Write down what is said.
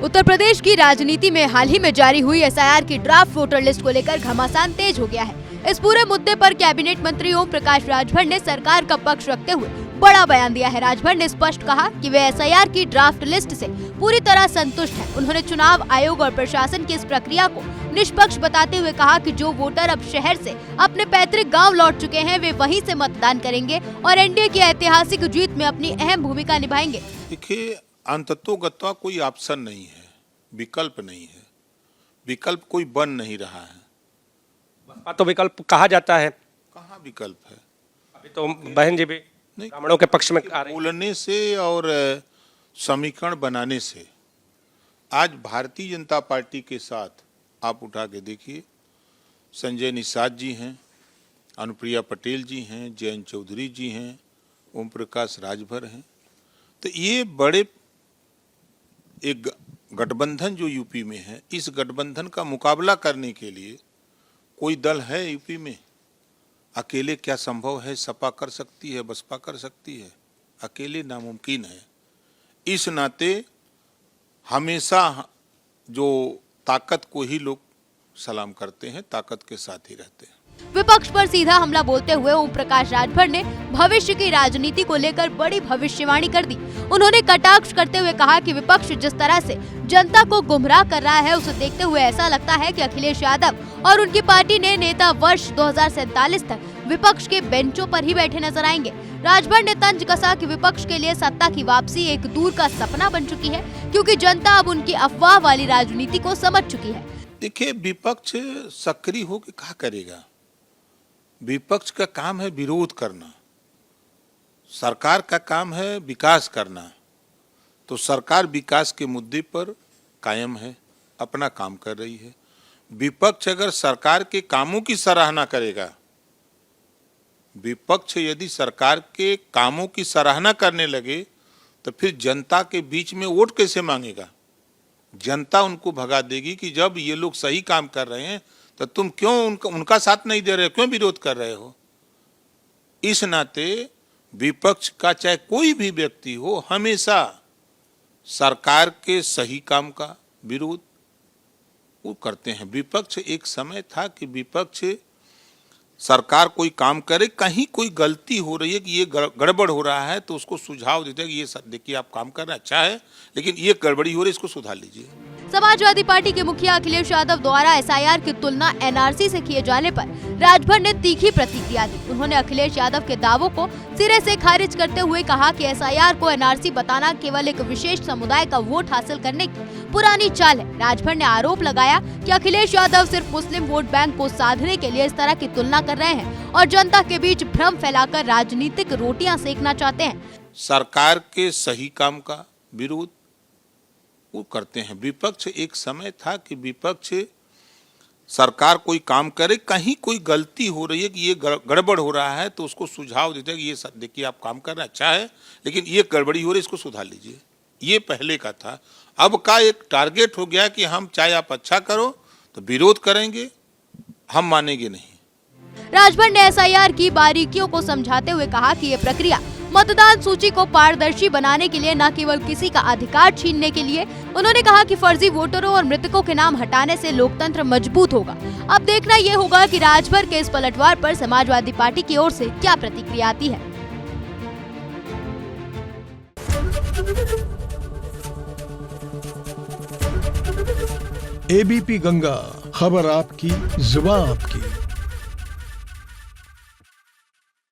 उत्तर प्रदेश की राजनीति में हाल ही में जारी हुई एसआईआर की ड्राफ्ट वोटर लिस्ट को लेकर घमासान तेज हो गया है। इस पूरे मुद्दे पर कैबिनेट मंत्री ओम प्रकाश राजभर ने सरकार का पक्ष रखते हुए बड़ा बयान दिया है। राजभर ने स्पष्ट कहा कि वे एसआईआर की ड्राफ्ट लिस्ट से पूरी तरह संतुष्ट हैं। उन्होंने चुनाव आयोग और प्रशासन की इस प्रक्रिया को निष्पक्ष बताते हुए कहा कि जो वोटर अब शहर से अपने पैतृक गांव लौट चुके हैं, वे वहीं से मतदान करेंगे और एनडीए की ऐतिहासिक जीत में अपनी अहम भूमिका निभाएंगे। देखिए, अंततोगत्वा कोई ऑप्शन नहीं है, विकल्प नहीं है, विकल्प कोई बन नहीं रहा है। तो विकल्प कहा जाता है, कहाँ विकल्प है? अभी तो बहन जी भी ब्राह्मणों के पक्ष में आ रही हैं। बोलने से और समीकरण बनाने से आज भारतीय जनता पार्टी के साथ आप उठा के देखिए, संजय निषाद जी हैं, अनुप्रिया पटेल जी हैं, जयंत चौधरी जी हैं, ओम प्रकाश राजभर हैं। तो ये बड़े एक गठबंधन जो यूपी में है, इस गठबंधन का मुकाबला करने के लिए कोई दल है यूपी में? अकेले क्या संभव है? सपा कर सकती है, बसपा कर सकती है, अकेले नामुमकिन है। इस नाते हमेशा जो ताकत को ही लोग सलाम करते हैं, ताकत के साथ ही रहते हैं। विपक्ष पर सीधा हमला बोलते हुए ओम प्रकाश राजभर ने भविष्य की राजनीति को लेकर बड़ी भविष्यवाणी कर दी। उन्होंने कटाक्ष करते हुए कहा कि विपक्ष जिस तरह से जनता को गुमराह कर रहा है, उसे देखते हुए ऐसा लगता है कि अखिलेश यादव और उनकी पार्टी ने नेता वर्ष 2047 तक विपक्ष के बेंचों पर ही बैठे नजर आएंगे। राजभर ने तंज कसा कि विपक्ष के लिए सत्ता की वापसी एक दूर का सपना बन चुकी है, क्योंकि जनता अब उनकी अफवाह वाली राजनीति को समझ चुकी है। देखिए, विपक्ष सक्रिय होकर क्या करेगा? विपक्ष का काम है विरोध करना, सरकार का काम है विकास करना। तो सरकार विकास के मुद्दे पर कायम है, अपना काम कर रही है। विपक्ष अगर सरकार के कामों की सराहना करेगा, विपक्ष यदि सरकार के कामों की सराहना करने लगे, तो फिर जनता के बीच में वोट कैसे मांगेगा? जनता उनको भगा देगी कि जब ये लोग सही काम कर रहे हैं तो तुम क्यों उनका साथ नहीं दे रहे हो, क्यों विरोध कर रहे हो? इस नाते विपक्ष का चाहे कोई भी व्यक्ति हो, हमेशा सरकार के सही काम का विरोध वो करते हैं। विपक्ष एक समय था कि विपक्ष सरकार कोई काम करे, कहीं कोई गलती हो रही है कि ये गड़बड़ हो रहा है, तो उसको सुझाव देते हैं कि ये देखिए आप काम कर रहे हैं, अच्छा है, लेकिन ये गड़बड़ी हो रही है, इसको सुधार लीजिए। समाजवादी पार्टी के मुखिया अखिलेश यादव द्वारा एसआईआर की तुलना एनआरसी से किए जाने पर राजभर ने तीखी प्रतिक्रिया दी। उन्होंने अखिलेश यादव के दावों को सिरे से खारिज करते हुए कहा कि एसआईआर को एनआरसी बताना केवल एक विशेष समुदाय का वोट हासिल करने की पुरानी चाल है। राजभर ने आरोप लगाया कि अखिलेश यादव सिर्फ मुस्लिम वोट बैंक को साधने के लिए इस तरह की तुलना कर रहे हैं और जनता के बीच भ्रम फैलाकर राजनीतिक रोटियां सेकना चाहते हैं। सरकार के सही काम का विरोध वो करते हैं। विपक्ष एक समय था कि विपक्ष सरकार कोई काम करे, कहीं कोई गलती हो रही है कि ये गड़बड़ हो रहा है, तो उसको सुझाव देते हैं कि ये देखिए आप काम कर रहे हैं, अच्छा है, लेकिन ये गड़बड़ी हो रही है, इसको सुधार लीजिए। ये पहले का था। अब का एक टारगेट हो गया कि हम चाहे आप अच्छा करो तो विरोध करेंगे, हम मानेंगे नहीं। राजभर ने एसआईआर की बारीकियों को समझाते हुए कहा कि ये प्रक्रिया मतदान सूची को पारदर्शी बनाने के लिए, न केवल किसी का अधिकार छीनने के लिए। उन्होंने कहा कि फर्जी वोटरों और मृतकों के नाम हटाने से लोकतंत्र मजबूत होगा। अब देखना ये होगा कि राजभर के इस पलटवार पर समाजवादी पार्टी की ओर से क्या प्रतिक्रिया आती है। एबीपी गंगा, खबर आपकी, जुबान आपकी।